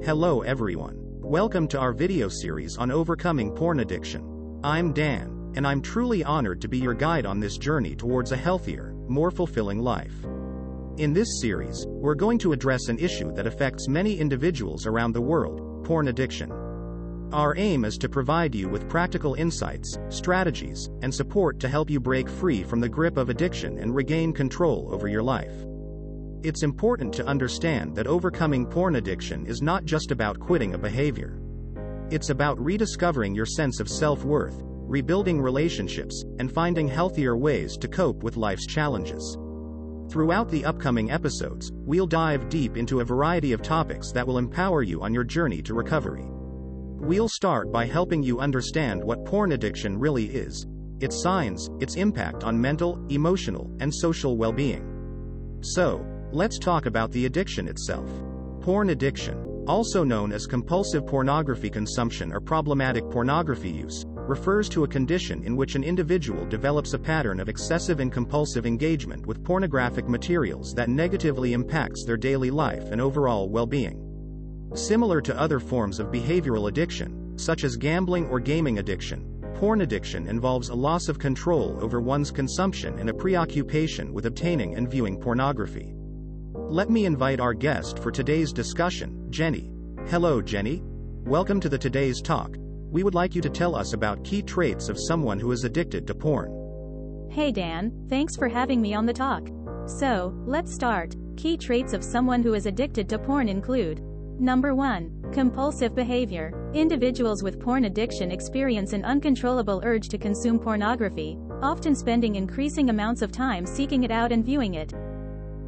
Hello everyone. Welcome to our video series on overcoming porn addiction. I'm Dan, and I'm truly honored to be your guide on this journey towards a healthier, more fulfilling life. In this series, we're going to address an issue that affects many individuals around the world: porn addiction. Our aim is to provide you with practical insights, strategies, and support to help you break free from the grip of addiction and regain control over your life. It's important to understand that overcoming porn addiction is not just about quitting a behavior. It's about rediscovering your sense of self-worth, rebuilding relationships, and finding healthier ways to cope with life's challenges. Throughout the upcoming episodes, we'll dive deep into a variety of topics that will empower you on your journey to recovery. We'll start by helping you understand what porn addiction really is, its signs, its impact on mental, emotional, and social well-being. So, let's talk about the addiction itself. Porn addiction, also known as compulsive pornography consumption or problematic pornography use, refers to a condition in which an individual develops a pattern of excessive and compulsive engagement with pornographic materials that negatively impacts their daily life and overall well-being. Similar to other forms of behavioral addiction, such as gambling or gaming addiction, porn addiction involves a loss of control over one's consumption and a preoccupation with obtaining and viewing pornography. Let me invite our guest for today's discussion, Jenny. Hello, Jenny. Welcome to today's talk. We would like you to tell us about key traits of someone who is addicted to porn. Hey Dan, thanks for having me on the talk. So, let's start. Key traits of someone who is addicted to porn include: Number 1. Compulsive behavior. Individuals with porn addiction experience an uncontrollable urge to consume pornography, often spending increasing amounts of time seeking it out and viewing it.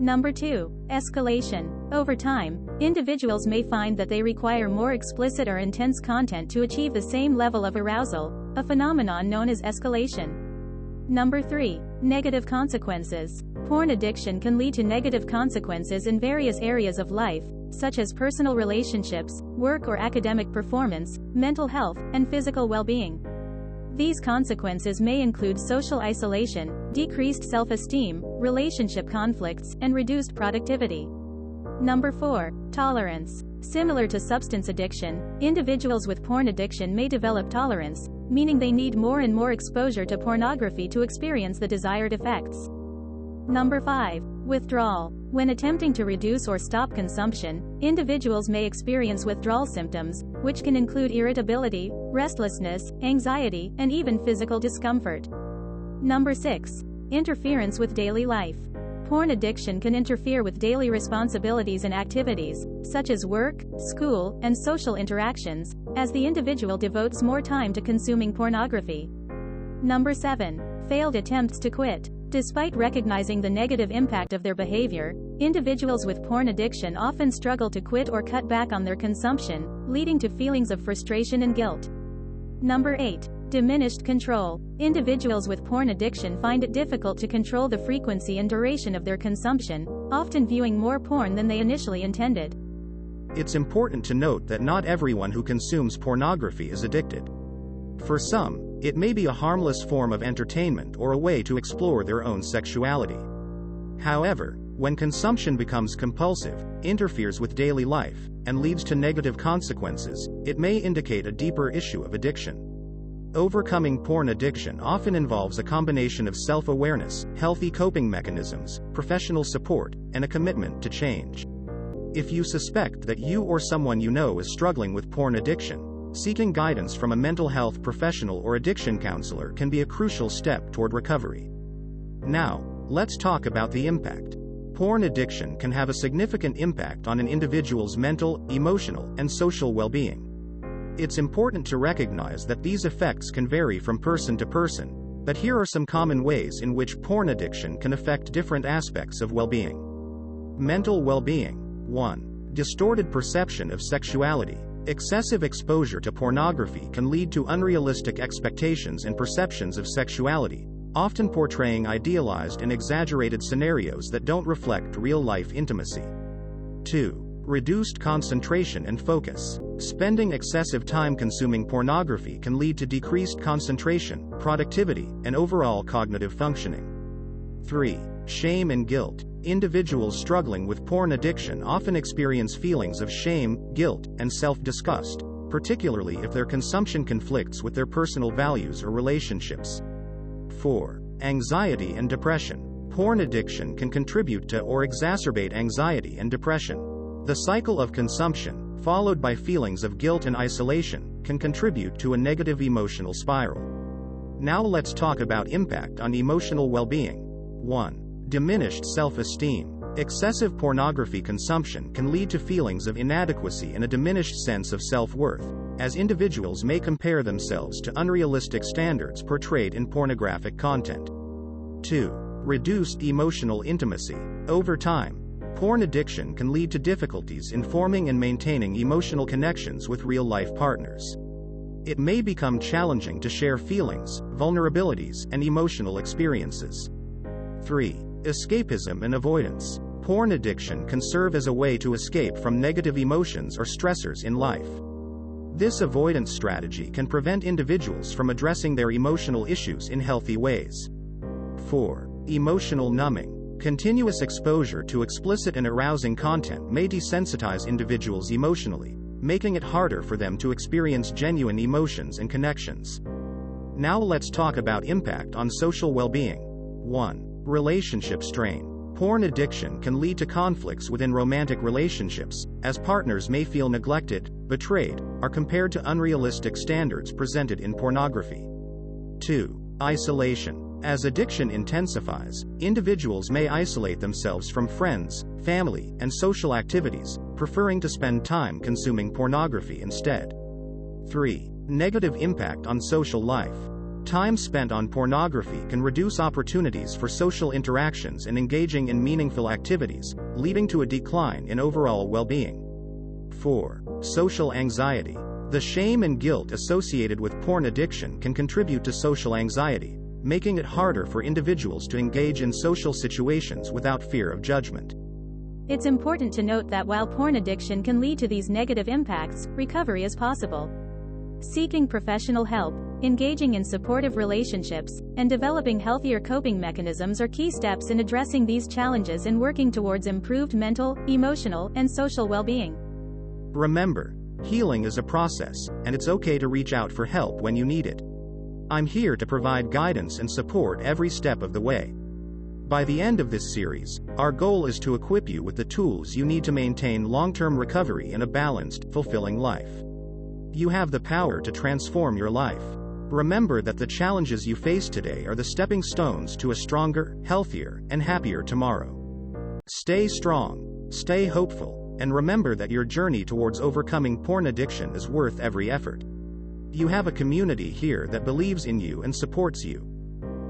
Number 2. Escalation. Over time, individuals may find that they require more explicit or intense content to achieve the same level of arousal, a phenomenon known as escalation. Number 3. Negative consequences. Porn addiction can lead to negative consequences in various areas of life, such as personal relationships, work or academic performance, mental health, and physical well-being. These consequences may include social isolation, decreased self-esteem, relationship conflicts, and reduced productivity. Number 4. Tolerance. Similar to substance addiction, individuals with porn addiction may develop tolerance, meaning they need more and more exposure to pornography to experience the desired effects. Number 5. Withdrawal. When attempting to reduce or stop consumption, individuals may experience withdrawal symptoms, which can include irritability, restlessness, anxiety, and even physical discomfort. Number 6. Interference with daily life. Porn addiction can interfere with daily responsibilities and activities, such as work, school, and social interactions, as the individual devotes more time to consuming pornography. Number 7. Failed attempts to quit. Despite recognizing the negative impact of their behavior, individuals with porn addiction often struggle to quit or cut back on their consumption, leading to feelings of frustration and guilt. Number 8. Diminished control. Individuals with porn addiction find it difficult to control the frequency and duration of their consumption, often viewing more porn than they initially intended. It's important to note that not everyone who consumes pornography is addicted. For some, it may be a harmless form of entertainment or a way to explore their own sexuality. However, when consumption becomes compulsive, interferes with daily life, and leads to negative consequences, it may indicate a deeper issue of addiction. Overcoming porn addiction often involves a combination of self-awareness, healthy coping mechanisms, professional support, and a commitment to change. If you suspect that you or someone you know is struggling with porn addiction, seeking guidance from a mental health professional or addiction counselor can be a crucial step toward recovery. Now, let's talk about the impact. Porn addiction can have a significant impact on an individual's mental, emotional, and social well-being. It's important to recognize that these effects can vary from person to person, but here are some common ways in which porn addiction can affect different aspects of well-being. Mental well-being. 1. Distorted perception of sexuality. Excessive exposure to pornography can lead to unrealistic expectations and perceptions of sexuality, often portraying idealized and exaggerated scenarios that don't reflect real-life intimacy. 2. Reduced concentration and focus. Spending excessive time consuming pornography can lead to decreased concentration, productivity, and overall cognitive functioning. 3. Shame and guilt. Individuals struggling with porn addiction often experience feelings of shame, guilt, and self-disgust, particularly if their consumption conflicts with their personal values or relationships. 4. Anxiety and depression. Porn addiction can contribute to or exacerbate anxiety and depression. The cycle of consumption, followed by feelings of guilt and isolation, can contribute to a negative emotional spiral. Now let's talk about impact on emotional well-being. 1. Diminished self-esteem. Excessive pornography consumption can lead to feelings of inadequacy and a diminished sense of self-worth, as individuals may compare themselves to unrealistic standards portrayed in pornographic content. 2. Reduced emotional intimacy. Over time, porn addiction can lead to difficulties in forming and maintaining emotional connections with real-life partners. It may become challenging to share feelings, vulnerabilities, and emotional experiences. 3. Escapism and avoidance. Porn addiction can serve as a way to escape from negative emotions or stressors in life. This avoidance strategy can prevent individuals from addressing their emotional issues in healthy ways. 4. Emotional numbing. Continuous exposure to explicit and arousing content may desensitize individuals emotionally, making it harder for them to experience genuine emotions and connections. Now let's talk about impact on social well-being. 1. Relationship strain. Porn addiction can lead to conflicts within romantic relationships, as partners may feel neglected, betrayed, or compared to unrealistic standards presented in pornography. 2. Isolation. As addiction intensifies, individuals may isolate themselves from friends, family, and social activities, preferring to spend time consuming pornography instead. 3. Negative impact on social life. Time spent on pornography can reduce opportunities for social interactions and engaging in meaningful activities, leading to a decline in overall well-being. 4. Social anxiety. The shame and guilt associated with porn addiction can contribute to social anxiety, making it harder for individuals to engage in social situations without fear of judgment. It's important to note that while porn addiction can lead to these negative impacts, recovery is possible. Seeking professional help, engaging in supportive relationships, and developing healthier coping mechanisms are key steps in addressing these challenges and working towards improved mental, emotional, and social well-being. Remember, healing is a process, and it's okay to reach out for help when you need it. I'm here to provide guidance and support every step of the way. By the end of this series, our goal is to equip you with the tools you need to maintain long-term recovery and a balanced, fulfilling life. You have the power to transform your life. Remember that the challenges you face today are the stepping stones to a stronger, healthier, and happier tomorrow. Stay strong, stay hopeful, and remember that your journey towards overcoming porn addiction is worth every effort. You have a community here that believes in you and supports you.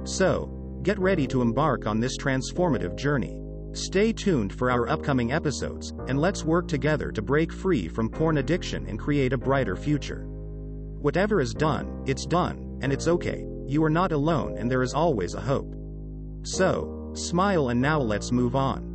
So, get ready to embark on this transformative journey. Stay tuned for our upcoming episodes, and let's work together to break free from porn addiction and create a brighter future. Whatever is done, it's done, and it's okay. You are not alone and there is always a hope. So, smile and now let's move on.